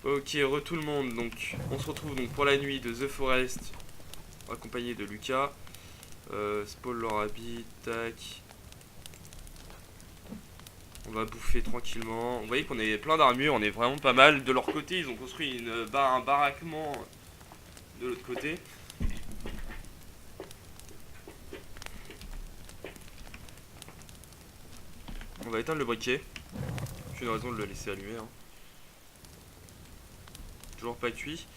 Ok, tout le monde. Donc, on se retrouve donc pour la nuit de The Forest, accompagné de Lucas. Spawn leur habit, tac. On va bouffer tranquillement. Vous voyez qu'on est plein d'armures, on est vraiment pas mal. De leur côté, ils ont construit un baraquement de l'autre côté. On va éteindre le briquet. Aucune raison de le laisser allumer. Hein. Toujours pas cuit.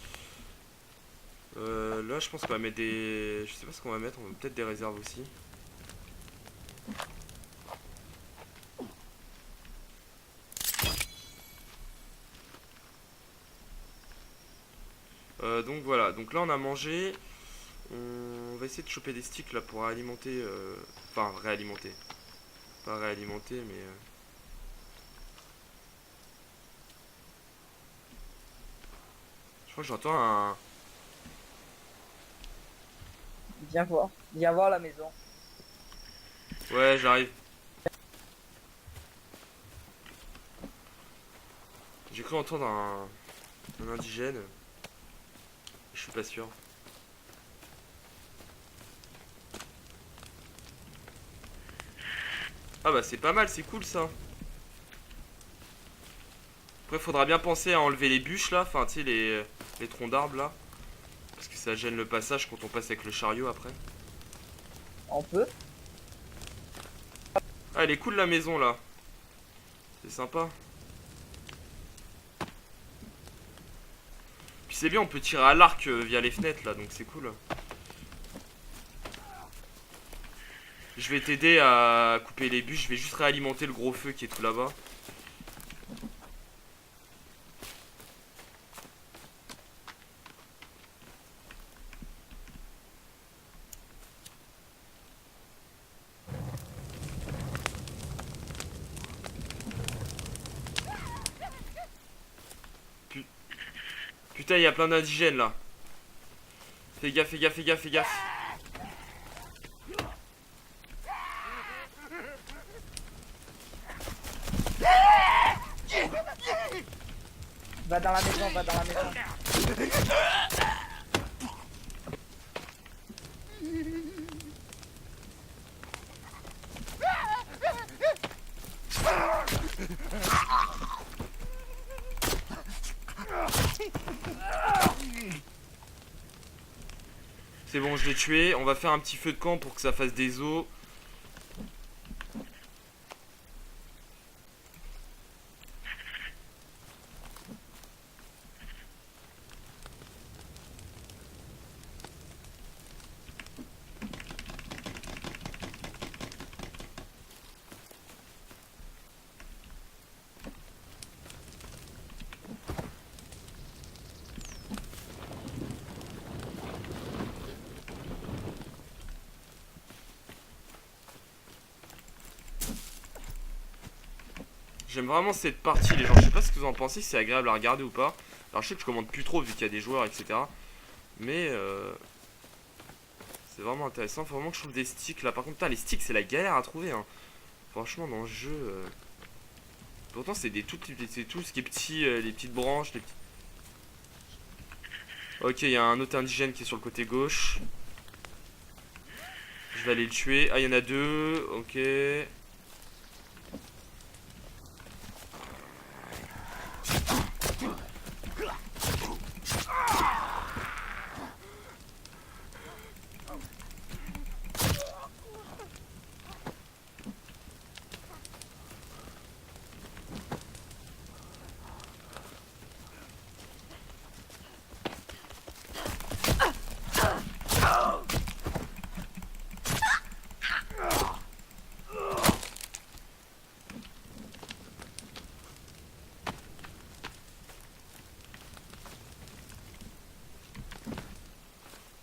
Là, je pense qu'on va mettre des. Je sais pas ce qu'on va mettre, on va peut-être des réserves aussi. Donc voilà, donc là on a mangé. On va essayer de choper des sticks là pour alimenter. Enfin, réalimenter. Pas réalimenter, mais. Je crois que j'entends un. Viens voir la maison. Ouais, j'arrive. J'ai cru entendre un indigène. Je suis pas sûr. Ah bah c'est pas mal, c'est cool ça. Après faudra bien penser à enlever les bûches là, enfin tu sais les troncs d'arbres là. Parce que ça gêne le passage quand on passe avec le chariot après. On peut. Ah elle est cool la maison là. C'est sympa. Puis c'est bien, on peut tirer à l'arc via les fenêtres là, donc c'est cool. Je vais t'aider à couper les bûches, je vais juste réalimenter le gros feu qui est tout là-bas. Putain, il y a plein d'indigènes là. Fais gaffe, fais gaffe, fais gaffe, fais gaffe. Va dans la maison, va dans la maison. C'est bon, je l'ai tué. On va faire un petit feu de camp pour que ça fasse des os. J'aime vraiment cette partie, les gens. Je sais pas ce que vous en pensez, si c'est agréable à regarder ou pas. Alors je sais que je commande plus trop vu qu'il y a des joueurs, etc. Mais c'est vraiment intéressant. Faut vraiment que je trouve des sticks là. Par contre, putain, les sticks, c'est la galère à trouver. Hein. Franchement, dans le jeu. Pourtant, c'est tout ce qui est petit, les petites branches. Les petits... Ok, il y a un autre indigène qui est sur le côté gauche. Je vais aller le tuer. Ah, il y en a deux. Ok.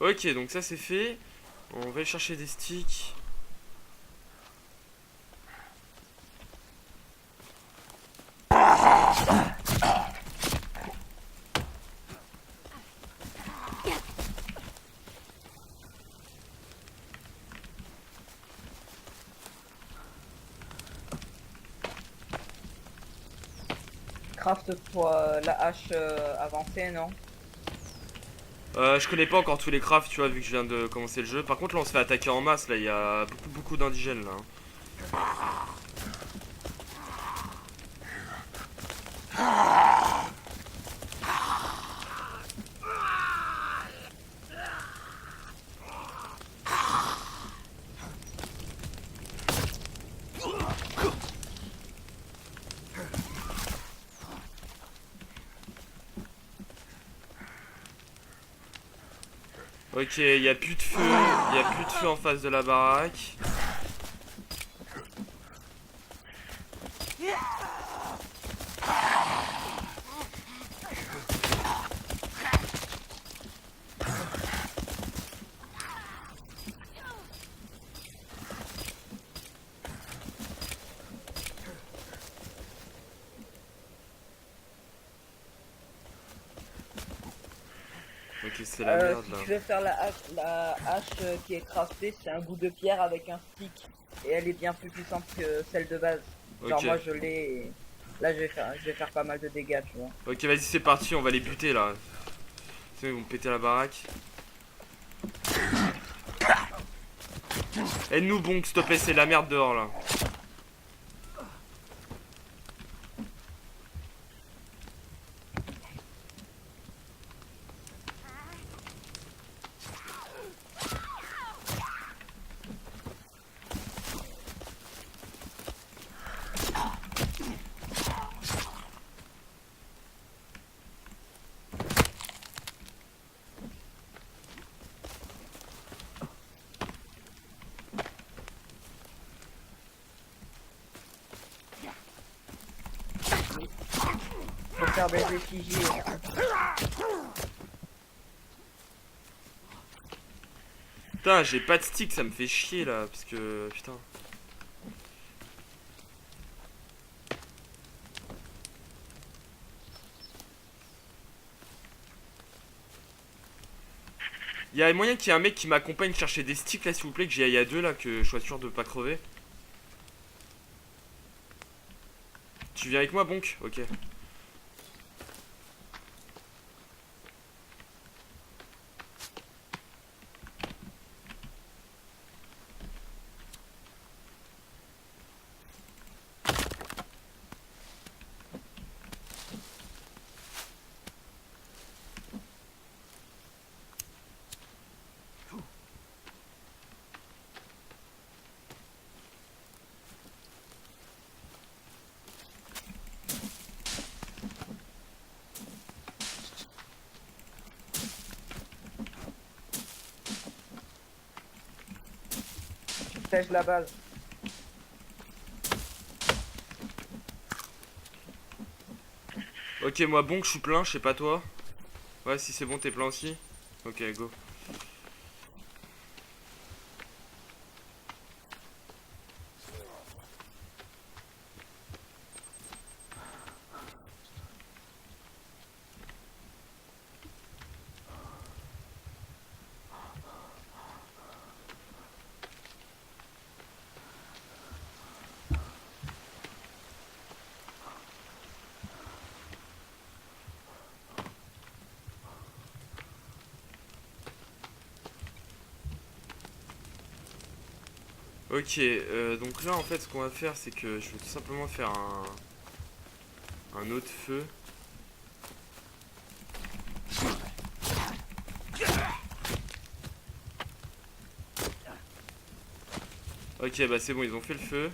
Ok, donc ça c'est fait. On va aller chercher des sticks. craft-toi la hache avancée, non? Je connais pas encore tous les crafts, tu vois, vu que je viens de commencer le jeu. Par contre, là, on se fait attaquer en masse. Là, il y a beaucoup d'indigènes là, hein. Ok, il y a plus de feu. Il y a plus de feu en face de la baraque. Ok, c'est la merde Si là. tu veux faire la hache qui est craftée, c'est un bout de pierre avec un stick. Et elle est bien plus puissante que celle de base. Genre Ok. moi je l'ai et là je vais faire pas mal de dégâts, tu vois. Ok, vas-y, c'est parti, on va les buter là. Sinon, ils vont péter la baraque. Aide-nous, Bonk, s'il te plaît, c'est la merde dehors là. Faut faire des effigies. Putain, j'ai pas de stick, ça me fait chier là. Parce que. Putain. Il y a moyen qu'il y ait un mec qui m'accompagne chercher des sticks là, s'il vous plaît, que j'y aille à deux là, que je sois sûr de pas crever. Tu viens avec moi, Bonk? Ok. Tèche la base. Ok, moi, Bonk, je suis plein, je sais pas toi. Ouais, si c'est bon, t'es plein aussi. Ok, go. Ok, donc là en fait ce qu'on va faire c'est que je vais tout simplement faire un autre feu. Ok, bah c'est bon, ils ont fait le feu.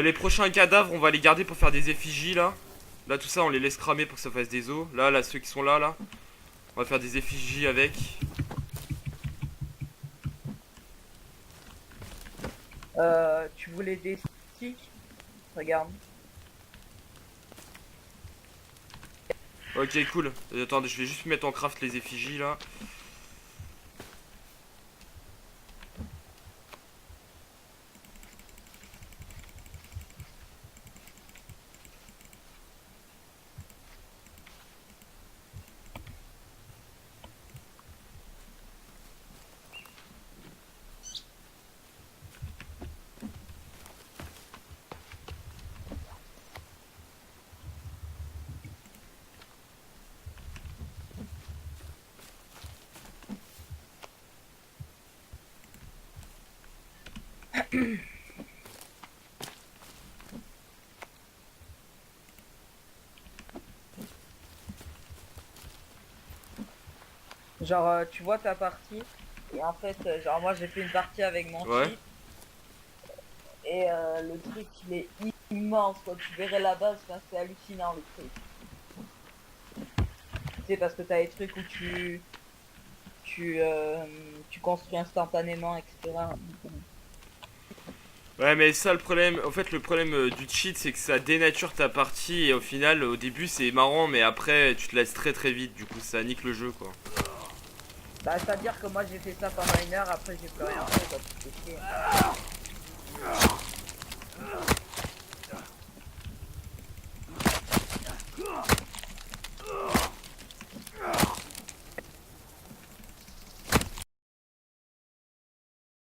Les prochains cadavres on va les garder pour faire des effigies là. Là tout ça on les laisse cramer pour que ça fasse des os. Là ceux qui sont là, on va faire des effigies avec. Tu voulais des sticks? Regarde. Ok, cool. Attends, je vais juste mettre en craft les effigies là. Genre, tu vois ta partie, et en fait, genre, moi j'ai fait une partie avec mon Ouais. cheat, et le truc il est immense, quoi. Tu verrais la base, enfin, c'est hallucinant le truc. Tu sais, parce que t'as des trucs où tu construis instantanément, etc. Ouais, mais ça, le problème, en fait, le problème du cheat, c'est que ça dénature ta partie et au final, au début, c'est marrant, mais après, tu te laisses très très vite, du coup, ça nique le jeu, quoi. Bah, c'est-à-dire que moi j'ai fait ça pendant 1 heure, après j'ai plus rien fait, quoi, tu fais chier.